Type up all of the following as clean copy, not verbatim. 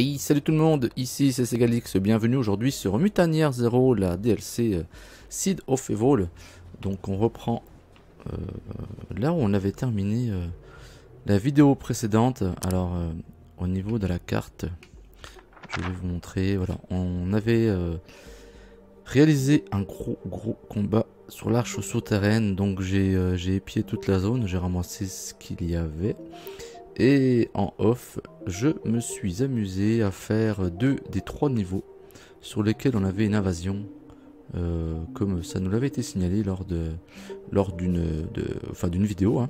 Hey, salut tout le monde, ici c'est Segalix, bienvenue aujourd'hui sur Mutanière 0, la DLC Seed of Evil. Donc on reprend là où on avait terminé la vidéo précédente. Alors au niveau de la carte, je vais vous montrer, voilà, on avait réalisé un gros combat sur l'arche souterraine. Donc j'ai épié toute la zone, j'ai ramassé ce qu'il y avait. Et en off, je me suis amusé à faire 2 des 3 niveaux sur lesquels on avait une invasion, comme ça nous l'avait été signalé lors d'une vidéo. Hein.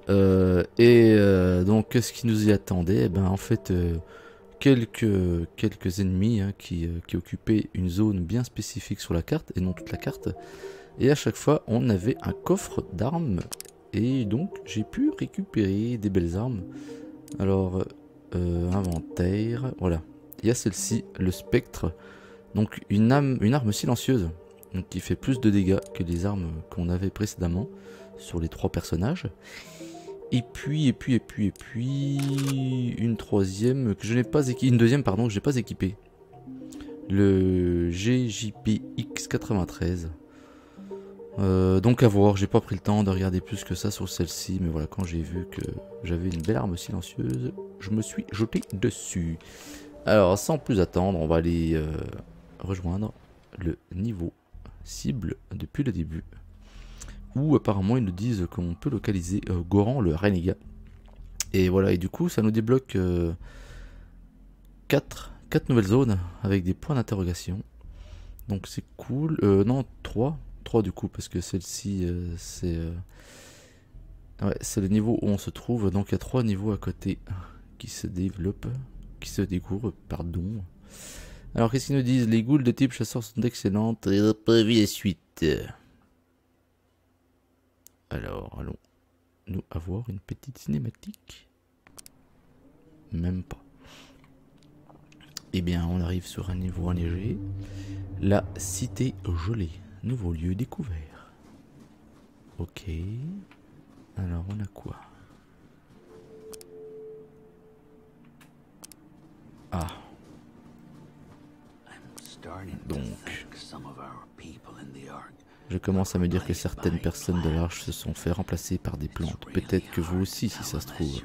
Donc, ce qui nous y attendait, eh ben, en fait, quelques ennemis qui occupaient une zone bien spécifique sur la carte et non toute la carte. Et à chaque fois, on avait un coffre d'armes. Et donc j'ai pu récupérer des belles armes. Alors inventaire, voilà. Il y a celle-ci, le spectre. Donc une arme silencieuse, donc qui fait plus de dégâts que les armes qu'on avait précédemment sur les 3 personnages. Et puis une troisième que je n'ai pas équipée, une deuxième pardon que je n'ai pas équipée. Le GJPX93. Donc à voir, j'ai pas pris le temps de regarder plus que ça sur celle-ci, mais voilà, quand j'ai vu que j'avais une belle arme silencieuse, je me suis jeté dessus. Alors sans plus attendre, on va aller rejoindre le niveau cible depuis le début, où apparemment ils nous disent qu'on peut localiser Goran le Renégat. Et voilà, et du coup ça nous débloque 4 nouvelles zones avec des points d'interrogation. Donc c'est cool, non 3 du coup, parce que celle-ci c'est le niveau où on se trouve. Donc il y a 3 niveaux à côté qui se développent, qui se découvrent, pardon. Alors qu'est-ce qu'ils nous disent? Les ghouls de type chasseur sont excellentes et n'a pas vu la suite. Alors allons nous avoir une petite cinématique. Même pas. Eh bien on arrive sur un niveau enneigé, la cité gelée. Nouveau lieu découvert. Ok. Alors on a quoi? Ah. Donc. Je commence à me dire que certaines personnes de l'Arche se sont fait remplacer par des plantes. Peut-être que vous aussi, si ça se trouve.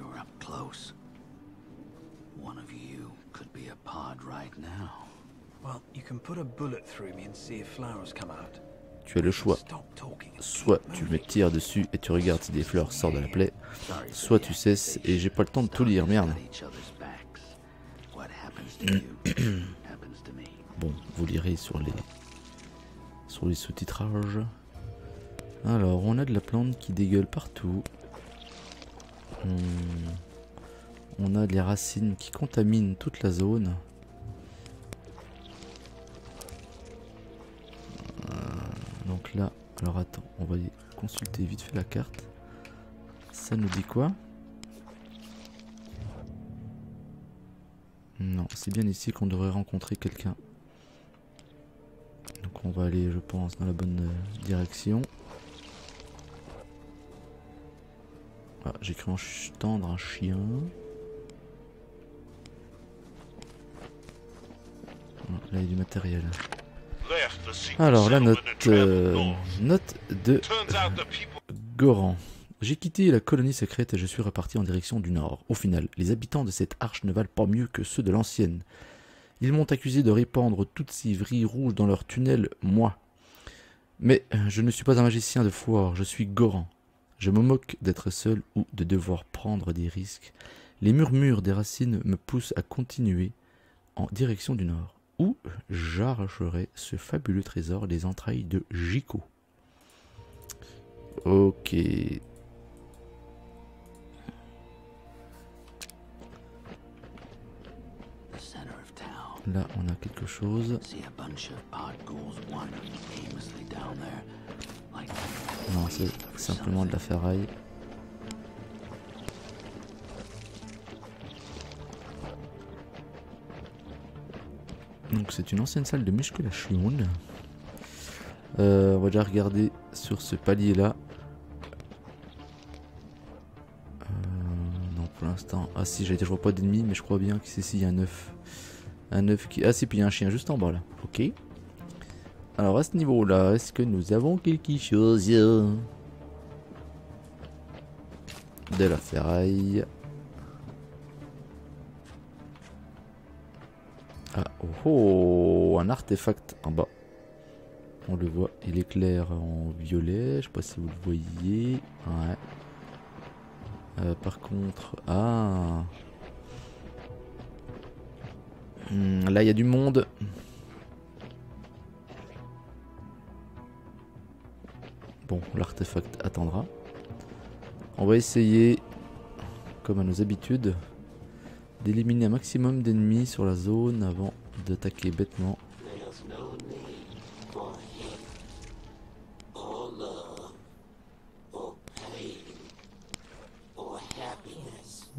Tu as le choix. Soit tu me tires dessus et tu regardes si des fleurs sortent de la plaie, soit tu cesses et j'ai pas le temps de tout lire, merde. Bon, vous lirez sur les sous-titrages. Alors, on a de la plante qui dégueule partout. On a des racines qui contaminent toute la zone. Donc là, alors attends, on va consulter vite fait la carte. Ça nous dit quoi? Non, c'est bien ici qu'on devrait rencontrer quelqu'un. Donc on va aller, je pense, dans la bonne direction. Ah, j'ai cru entendre un chien. Ah, là il y a du matériel. Alors la note de Goran. J'ai quitté la colonie secrète et je suis reparti en direction du nord. Au final, les habitants de cette arche ne valent pas mieux que ceux de l'ancienne. Ils m'ont accusé de répandre toutes ces vrilles rouges dans leurs tunnels, moi. Mais je ne suis pas un magicien de foire, je suis Goran. Je me moque d'être seul ou de devoir prendre des risques. Les murmures des racines me poussent à continuer en direction du nord, où j'arracherai ce fabuleux trésor des entrailles de Jiko. Ok. Là, on a quelque chose. Non, c'est simplement de la ferraille. Donc c'est une ancienne salle de musculation. On va déjà regarder sur ce palier là. Non, pour l'instant. Ah si, je vois pas d'ennemis, mais je crois bien que c'est ici, il y a un œuf. Un œuf qui... Ah si, puis il y a un chien juste en bas là. Ok. Alors à ce niveau-là, est-ce que nous avons quelque chose de la ferraille. Ah oh, un artefact en bas. On le voit, il éclaire en violet, je sais pas si vous le voyez. Ouais. Par contre, ah. Là il y a du monde. Bon, l'artefact attendra. On va essayer, comme à nos habitudes, d'éliminer un maximum d'ennemis sur la zone avant d'attaquer bêtement.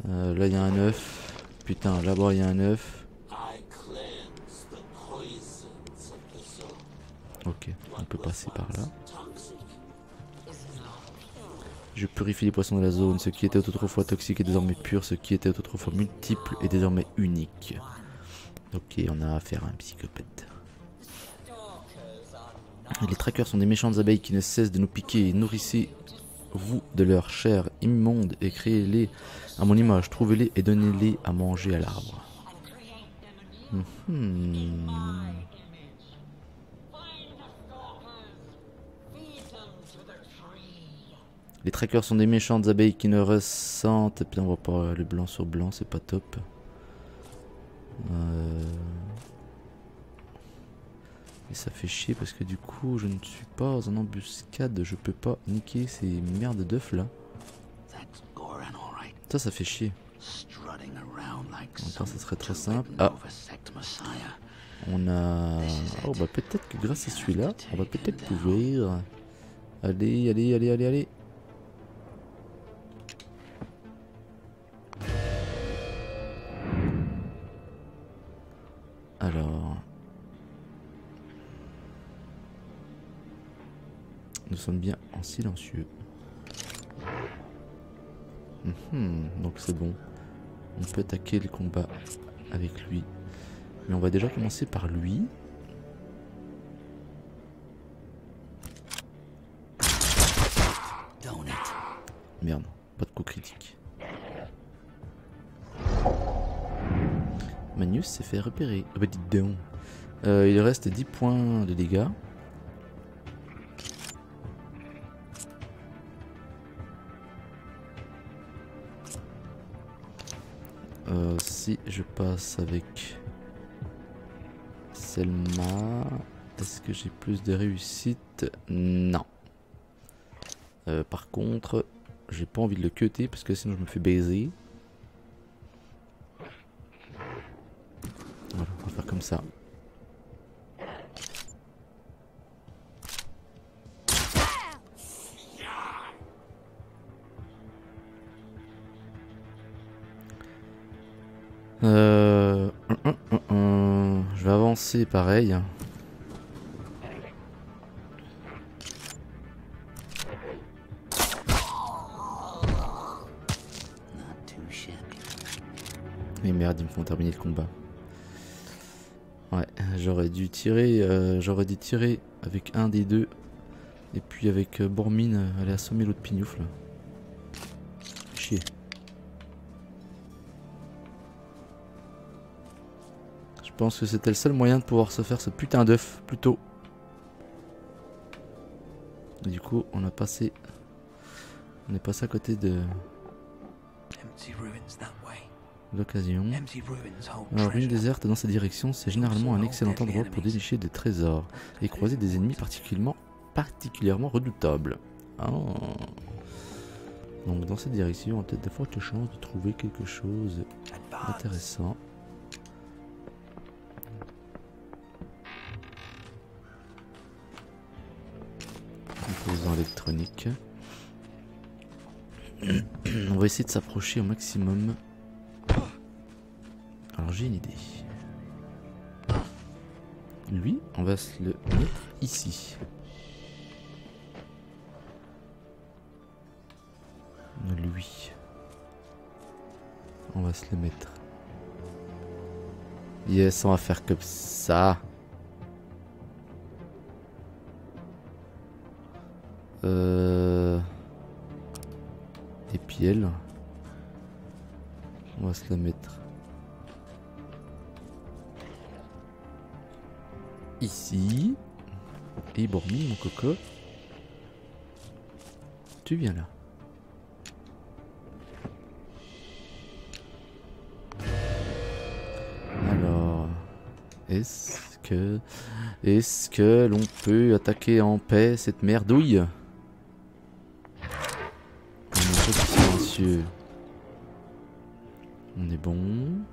Là il y a un œuf. Putain, là-bas il y a un œuf. Ok, on peut passer par là. Je purifie les poissons de la zone. Ce qui était autrefois toxique est désormais pur. Ce qui était autrefois multiple est désormais unique. Ok, on a affaire à un psychopathe. Les traqueurs sont des méchantes abeilles qui ne cessent de nous piquer. Nourrissez-vous de leur chair immonde et créez-les à mon image. Trouvez-les et donnez-les à manger à l'arbre. Les trackers sont des méchantes abeilles qui ne ressentent... Puis on voit pas le blanc sur blanc, c'est pas top. Et ça fait chier parce que du coup je ne suis pas en embuscade, je peux pas niquer ces merdes d'œufs là. Ça fait chier. Enfin, ça serait très simple. Ah, on a... Oh bah peut-être que grâce à celui-là, on va peut-être pouvoir... Allez, allez, allez, allez, allez. Alors... Nous sommes bien en silencieux. Donc c'est bon. On peut attaquer le combat avec lui. Mais on va déjà commencer par lui. Merde, pas de coup critique. Magnus s'est fait repérer. Ah bah dites donc. Il reste 10 points de dégâts. Si je passe avec Selma, est-ce que j'ai plus de réussite? Non. Par contre, j'ai pas envie de le cutter parce que sinon je me fais baiser. Voilà, on va faire comme ça. Je vais avancer pareil. Et merde, ils me font terminer le combat. Ouais, j'aurais dû tirer avec un des deux. Et puis avec Bormine, aller assommer l'autre pignoufle. Chier. Je pense que c'était le seul moyen de pouvoir se faire ce putain d'œuf plus tôt. Et du coup, on est passé à côté de l'occasion. Alors, ruine déserte dans cette direction, c'est généralement un excellent endroit pour dénicher des trésors et croiser des ennemis particulièrement redoutables. Oh. Donc dans cette direction, on a peut-être de fortes chances de trouver quelque chose d'intéressant. Composant électronique. On va essayer de s'approcher au maximum. Alors j'ai une idée. Lui, on va se le mettre ici. Lui. On va se le mettre. Yes, on va faire comme ça. Et puis elle. On va se la mettre. Ici. Et Bormi, mon coco. Tu viens là. Alors, est-ce que l'on peut attaquer en paix cette merdouille? On est un peu plus silencieux. On est bon.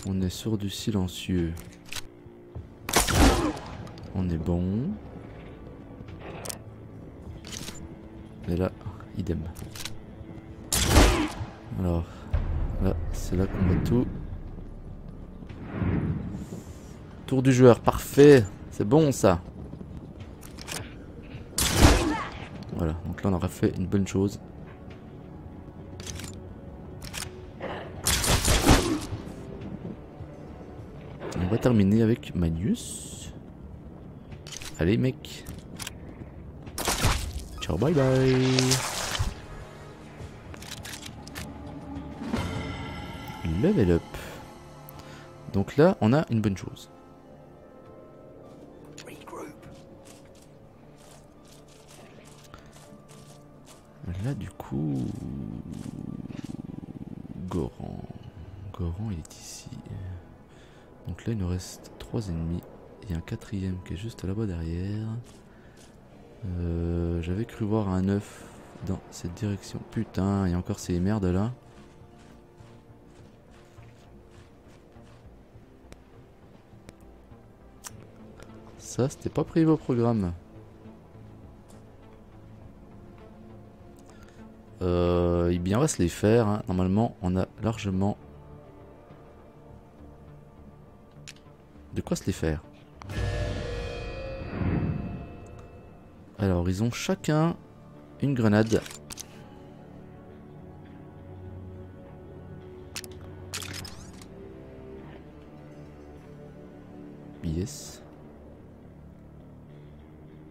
On est sur du silencieux. On est bon. Et là, idem. Alors, là, c'est là qu'on met tout. Tour du joueur, parfait. C'est bon ça. Voilà, donc là on aura fait une bonne chose. On va terminer avec Magnus. Allez mec. Ciao, bye bye. Level up. Donc là, on a une bonne chose. Là, du coup... Goran. Goran, il est ici. Donc là, il nous reste 3 ennemis. Il y a un 4ème qui est juste là-bas derrière. J'avais cru voir un œuf dans cette direction. Putain, il y a encore ces merdes là. Ça, c'était pas prévu au programme. Eh bien, on va se les faire. Hein. Normalement, on a largement de quoi se les faire. Alors, ils ont chacun une grenade. Yes.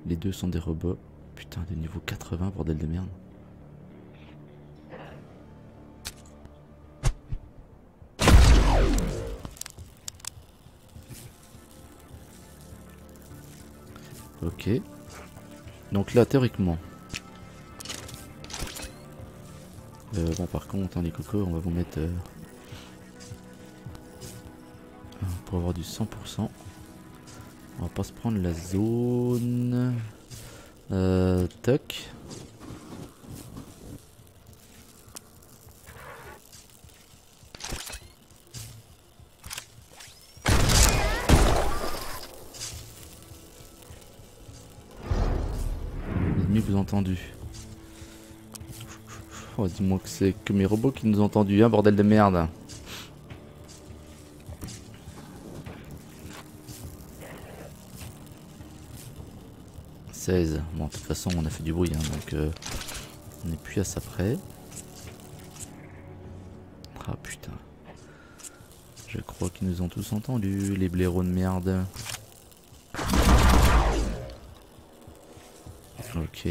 Les deux sont des robots. Putain, de niveau 80, bordel de merde. Ok. Donc là, théoriquement. Bon, par contre, hein, les cocos, on va vous mettre... pour avoir du 100%. On va pas se prendre la zone. Toc. L'ennemi vous a entendu. Oh, dis-moi que c'est que mes robots qui nous ont entendu, hein, bordel de merde. Bon, de toute façon, on a fait du bruit, hein, donc on n'est plus à ça près. Ah putain. Je crois qu'ils nous ont tous entendus, les blaireaux de merde. Ok,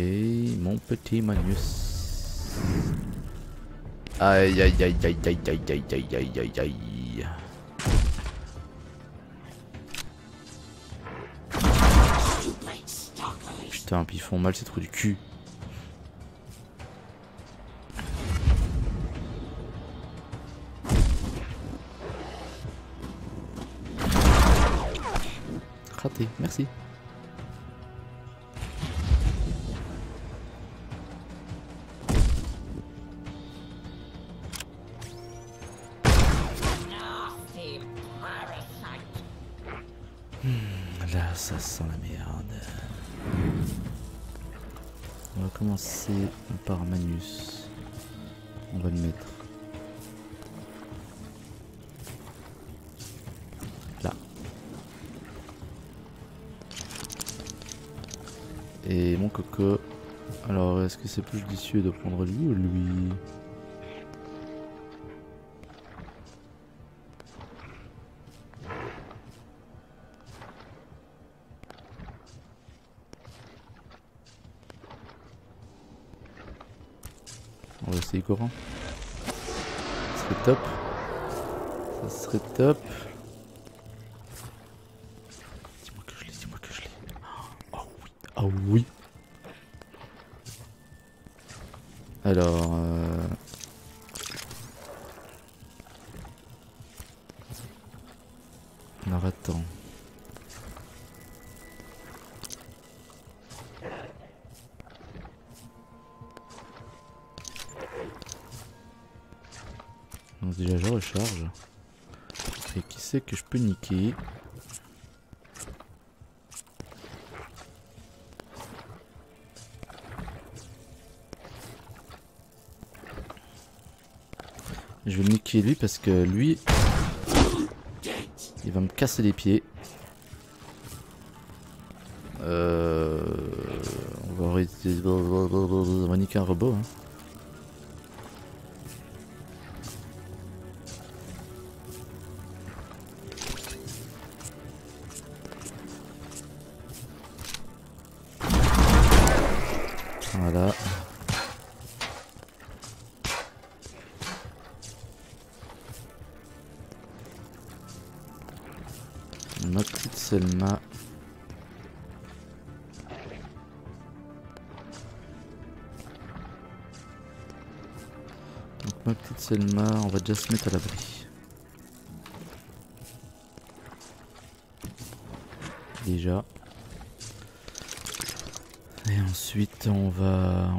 mon petit Magnus. Aïe aïe aïe aïe aïe aïe aïe aïe aïe aïe aïe. Putain, puis ils font mal ces trous du cul. Raté, merci. Là, ça sent la merde. On va commencer par Magnus. On va le mettre là. Et mon coco, Alors, est-ce que c'est plus judicieux de prendre lui ou lui? On va essayer Goran. Ça serait top. Ça serait top. Dis-moi que je l'ai, dis-moi que je l'ai. Oh oui, oh oui. Alors... Alors attends. Donc déjà je recharge. Et qui c'est que je peux niquer? Je vais niquer lui parce que lui, il va me casser les pieds. On va niquer un robot. Hein. Voilà. Ma petite Selma. Donc ma petite Selma, on va déjà se mettre à l'abri. Déjà. Et ensuite on va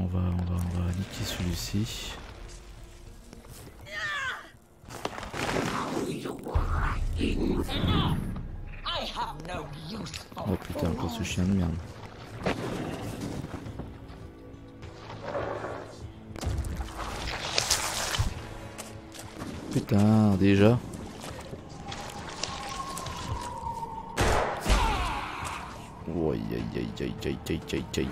niquer celui-ci. Oh putain, encore ce chien de merde. Putain, déjà. Oh, aïe aïe aïe aïe aïe aïe aïe aïe.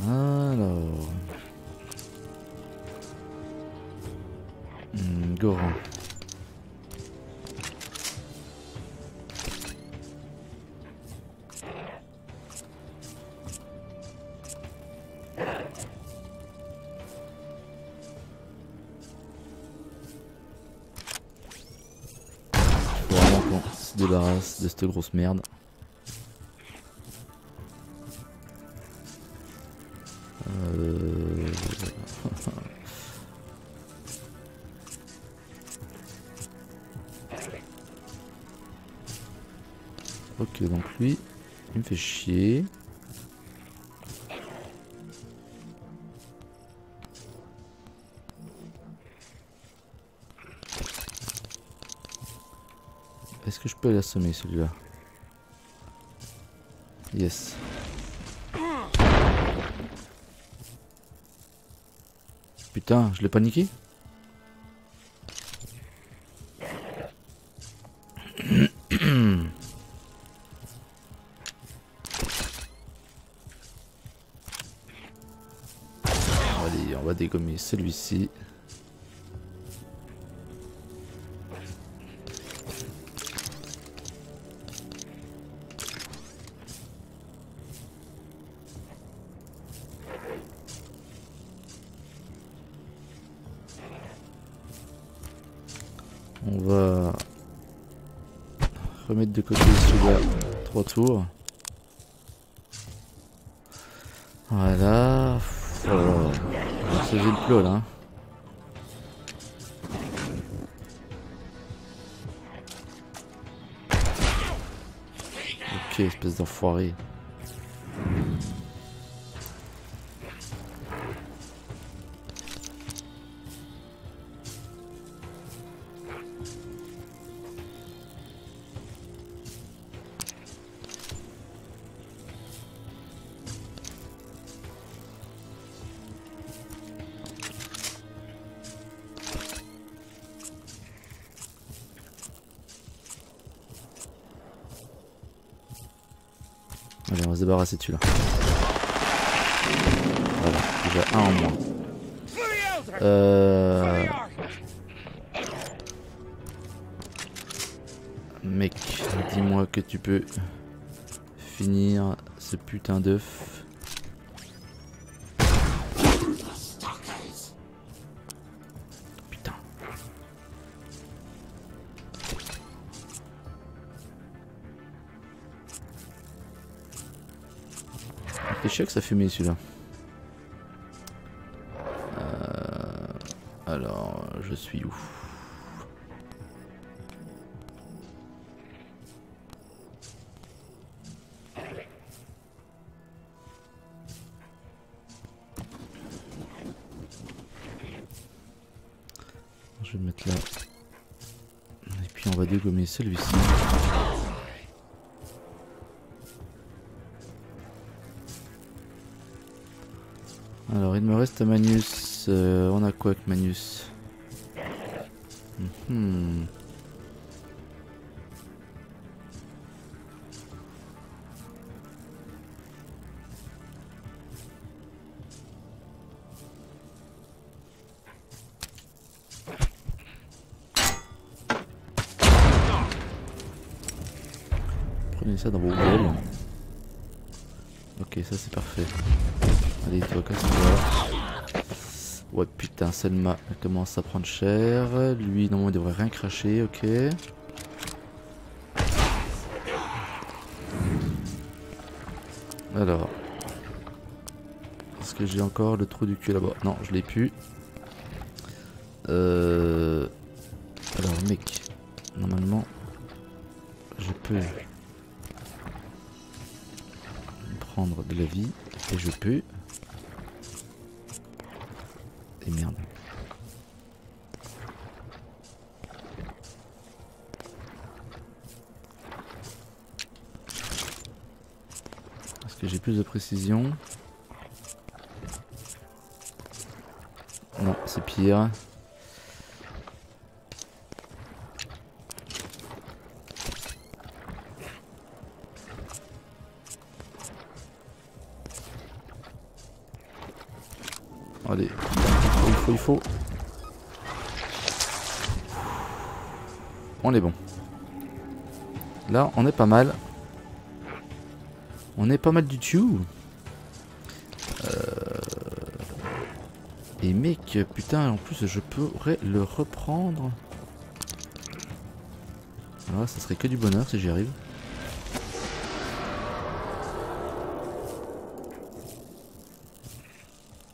Alors. Goran. Faut vraiment qu'on se débarrasse de cette grosse merde. Ok, donc lui, il me fait chier. Est-ce que je peux l'assommer celui-là? Yes. Putain, je l'ai paniqué? Allez, on va dégommer celui-ci. On va remettre de côté celui-là 3 tours. Voilà. Oh, c'est le plot là. Hein. Ok, espèce d'enfoiré. Allez, on va se débarrasser de celui-là. déjà un en moins. Mec, dis-moi que tu peux finir ce putain d'œuf. Putain. C'est chiant que ça fumait celui-là. Alors, je suis où? Je vais le mettre là. Et puis on va dégommer celui-ci. Alors il me reste Magnus. On a quoi avec Magnus? Prenez ça dans vos gueules. Ok, ça c'est parfait. Allez, toi, casse-toi. Ouais, putain, Selma elle commence à prendre cher. Lui, normalement, il devrait rien cracher, ok. Alors. Est-ce que j'ai encore le trou du cul là-bas? Non, je l'ai plus. Alors, mec. Normalement, je peux prendre de la vie. Et je peux... Et merde. Est-ce que j'ai plus de précision? Non, c'est pire. Allez, il faut. On est bon. Là, on est pas mal. On est pas mal du tout. Et mec, putain, en plus, je pourrais le reprendre. Ah, ça serait que du bonheur si j'y arrive.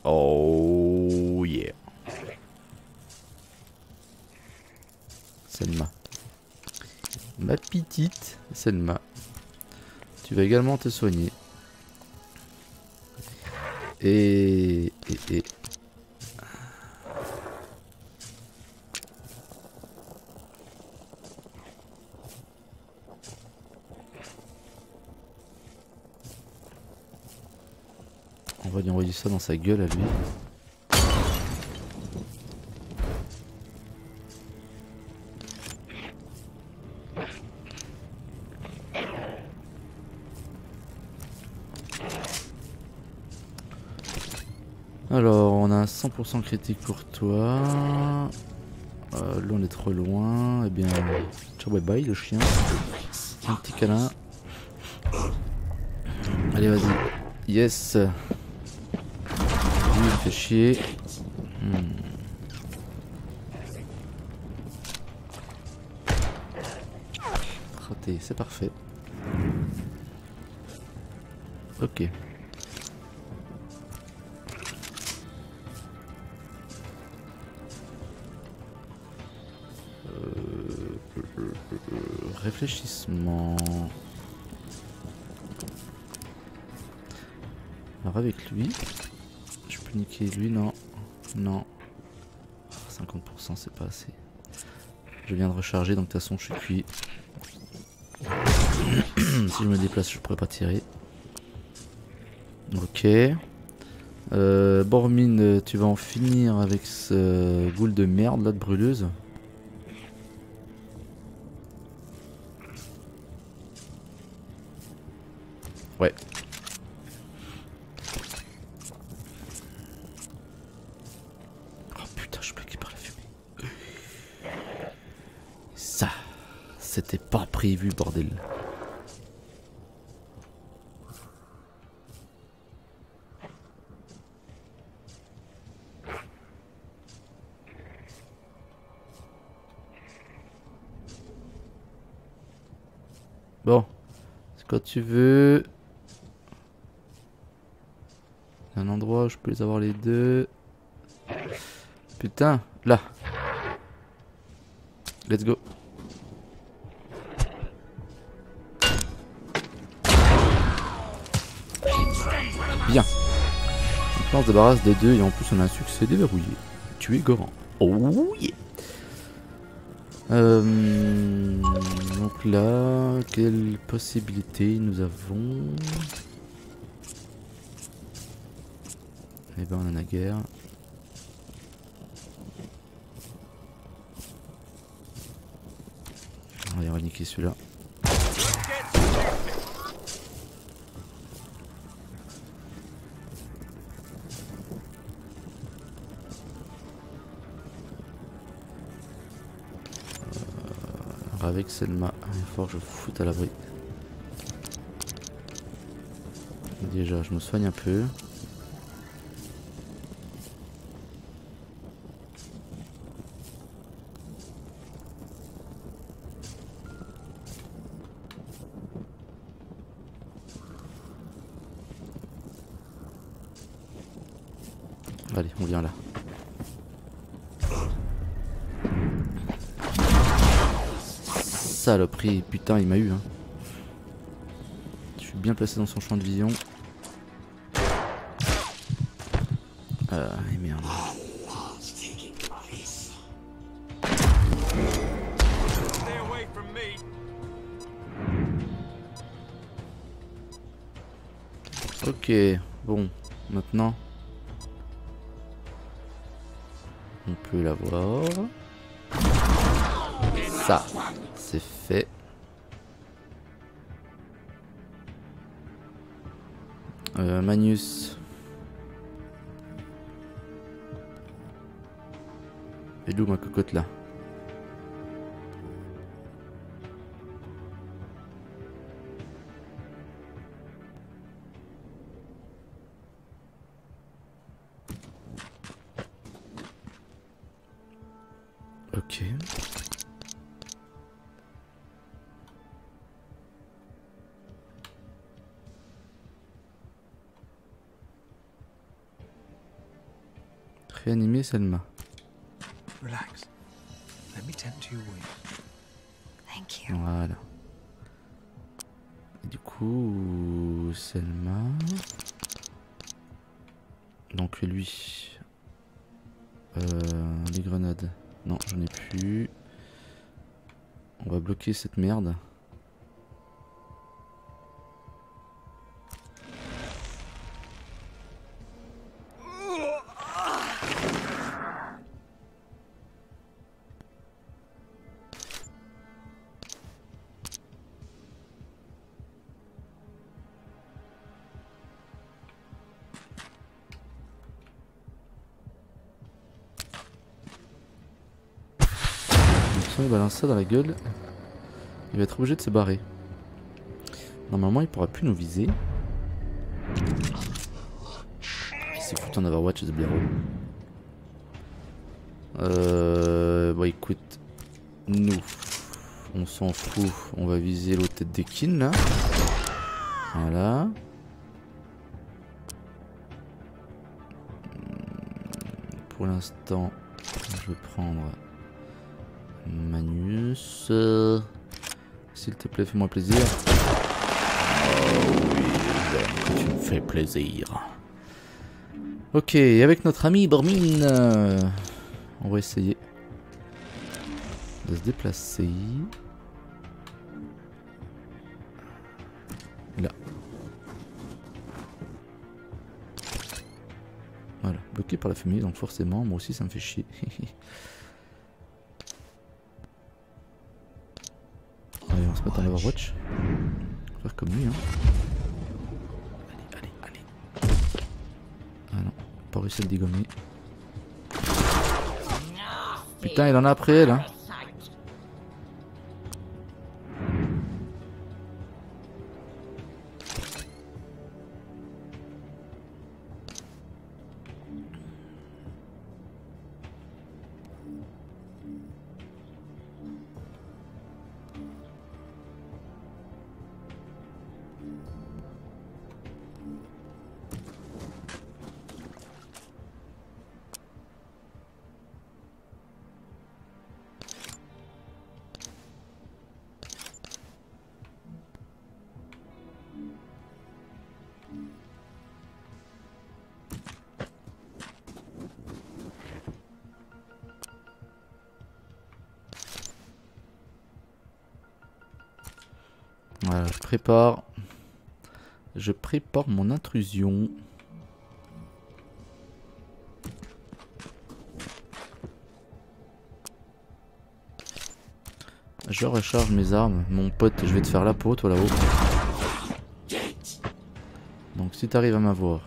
Oh yeah. Selma. Ma petite Selma. Tu vas également te soigner. Et... On va lui envoyer ça dans sa gueule à lui. Alors, on a un 100% critique pour toi. Là, on est trop loin. Eh bien, ciao, bye bye, le chien. Un petit câlin. Allez, vas-y. Yes. Lui, il me fait chier. Raté, c'est parfait. Ok. Réfléchissement. Alors avec lui, je peux niquer lui, non. Non. 50% c'est pas assez. Je viens de recharger donc de toute façon je suis cuit. Si je me déplace je pourrais pas tirer. Ok. Bormine, tu vas en finir avec ce boule de merde là de brûleuse. Ouais. C'était pas prévu, bordel. Bon, c'est quand tu veux. Un endroit où je peux les avoir les deux. Putain, là. Let's go. Bien. Maintenant on se débarrasse des deux et en plus on a un succès déverrouillé. Tu es Goran. Oh yeah. Donc là, quelles possibilités nous avons? Eh ben on en a guère. On va niquer celui-là. Avec Selma, il faut que je foute à l'abri. Déjà, je me soigne un peu. Allez, on vient là. Saloperie, putain, il m'a eu. Hein. Je suis bien placé dans son champ de vision. Et merde. Ok, bon, maintenant on peut l'avoir. Ça, c'est fait. Magnus. Et d'où ma cocotte là? Ok. Réanimer Selma. Relax. Let me tend to your wound. Thank you. Voilà. Et du coup, Selma. Donc lui. Les grenades. Non, j'en ai plus. On va bloquer cette merde. Il balance ça dans la gueule. Il va être obligé de se barrer. Normalement il pourra plus nous viser. Il s'est foutu en Overwatch ce blaireau. Bon écoute. Nous. On s'en fout. On va viser l'autre tête d'Ekin là. Voilà. Pour l'instant je vais prendre Magnus, s'il te plaît, fais-moi plaisir. Oh oui, tu me fais plaisir. Ok, avec notre ami Bormin, on va essayer de se déplacer. Là. Voilà, bloqué par la fumée, donc forcément, moi aussi ça me fait chier. Allez, on se met en Overwatch. On va faire comme lui, hein. Allez. Ah non, pas réussi à le dégommer. Putain, il en a après elle, hein. Voilà, je prépare mon intrusion. Je recharge mes armes. Mon pote, je vais te faire la peau, toi là-haut. Donc si t'arrives à m'avoir,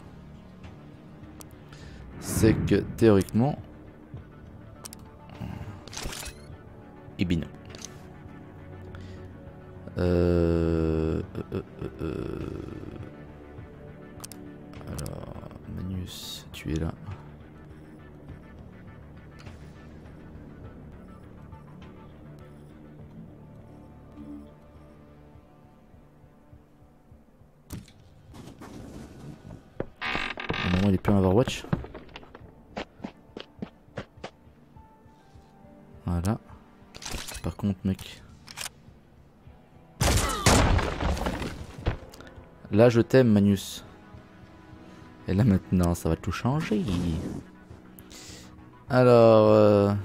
c'est que théoriquement... Eh bien non. Alors, Manius, tu es là. Normalement, il est plus en Overwatch. Voilà. Par contre, mec. Là, je t'aime, Manius. Et là, maintenant, ça va tout changer. Alors...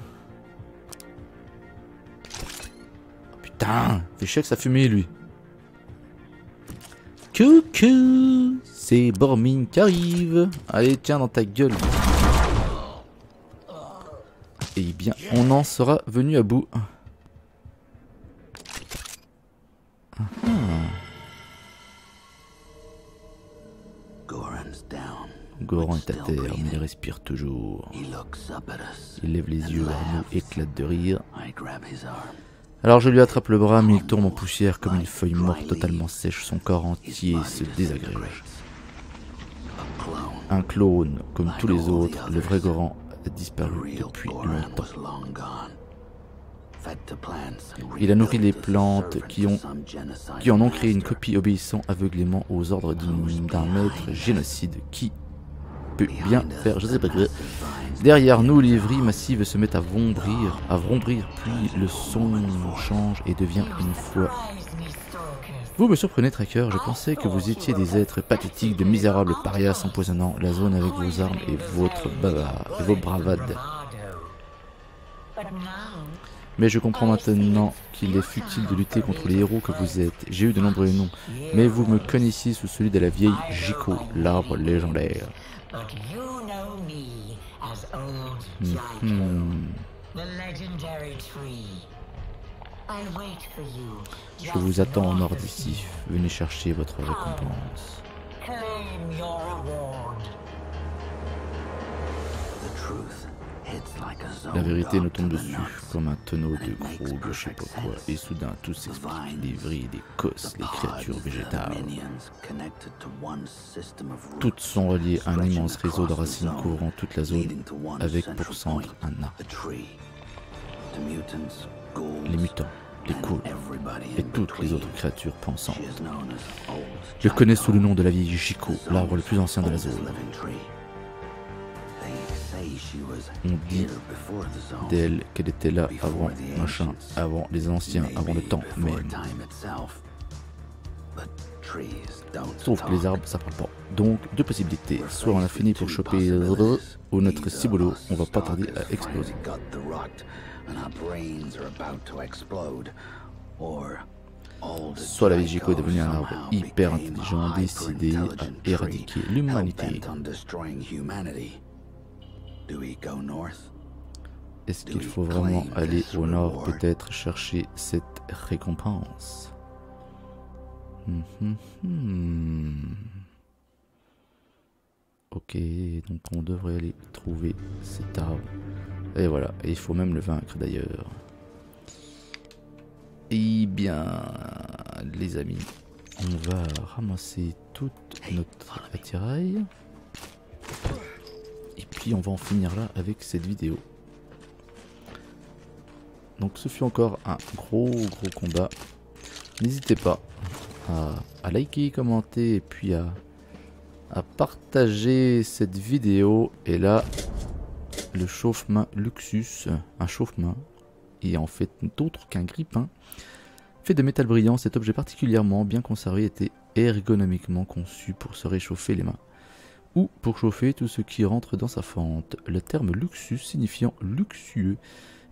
Oh, putain, fait chier que ça fumait, lui. Coucou, c'est Bormin qui arrive. Allez, tiens dans ta gueule. Eh bien, on en sera venu à bout. Goran est à terre, mais il respire toujours. Il lève les yeux vers nous, éclate de rire. Alors je lui attrape le bras, mais il tombe en poussière comme une feuille morte totalement sèche. Son corps entier se désagrège. Un clone, comme tous les autres, le vrai Goran a disparu depuis longtemps. Il a nourri les plantes qui en ont créé une copie obéissant aveuglément aux ordres d'un maître génocide qui peut bien faire, je sais pas quoi. Derrière nous, les vrilles massives se mettent à vrombrir, puis le son change et devient une foi. Vous me surprenez, Tracker, je pensais que vous étiez des êtres pathétiques, de misérables parias empoisonnant la zone avec vos armes et vos bravades. Mais je comprends maintenant qu'il est futile de lutter contre les héros que vous êtes. J'ai eu de nombreux noms, mais vous me connaissiez sous celui de la vieille Jiko, l'arbre légendaire. Je vous attends au nord d'ici. Venez chercher votre récompense. La vérité nous tombe dessus, comme un tonneau de gros je sais pas quoi, et soudain tout s'explique, des vrilles, des cosses, les créatures végétales. Toutes sont reliées à un immense réseau de racines couvrant toute la zone, avec pour centre un arbre. Les mutants, les ghouls, et toutes les autres créatures pensantes. Je connais sous le nom de la vieille Jiko, l'arbre le plus ancien de la zone. On dit d'elle qu'elle était là avant machin, avant les anciens, avant le temps même. Sauf que les arbres ça parle pas. Donc deux possibilités, soit on a fini pour choper ou notre cibolo, on va pas tarder à exploser. Soit la vieille Jiko est devenue un arbre hyper intelligent décidé à éradiquer l'humanité. Est-ce qu'il faut vraiment aller au nord, peut-être chercher cette récompense? Ok, donc on devrait aller trouver cet arbre. Et voilà, et il faut même le vaincre d'ailleurs. Eh bien, les amis, on va ramasser toute notre attirail. Et puis on va en finir là avec cette vidéo. Donc ce fut encore un gros combat. N'hésitez pas à liker, commenter et puis à partager cette vidéo. Et là, le chauffe-main Luxus, un chauffe-main, et en fait d'autre qu'un grille-pain, fait de métal brillant. Cet objet particulièrement bien conservé était ergonomiquement conçu pour se réchauffer les mains, ou pour chauffer tout ce qui rentre dans sa fente. Le terme Luxus, signifiant luxueux,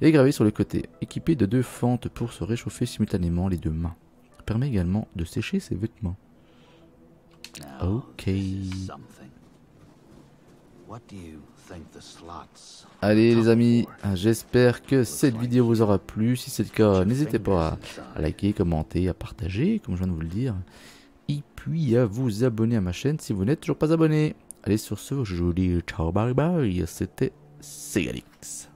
est gravé sur le côté, équipé de deux fentes pour se réchauffer simultanément les deux mains. permet également de sécher ses vêtements. Ok. Allez les amis, j'espère que cette vidéo vous aura plu. Si c'est le cas, n'hésitez pas à liker, commenter, à partager, comme je viens de vous le dire. Et puis à vous abonner à ma chaîne si vous n'êtes toujours pas abonné. Allez sur ce, je vous dis ciao bye bye, c'était Segalix.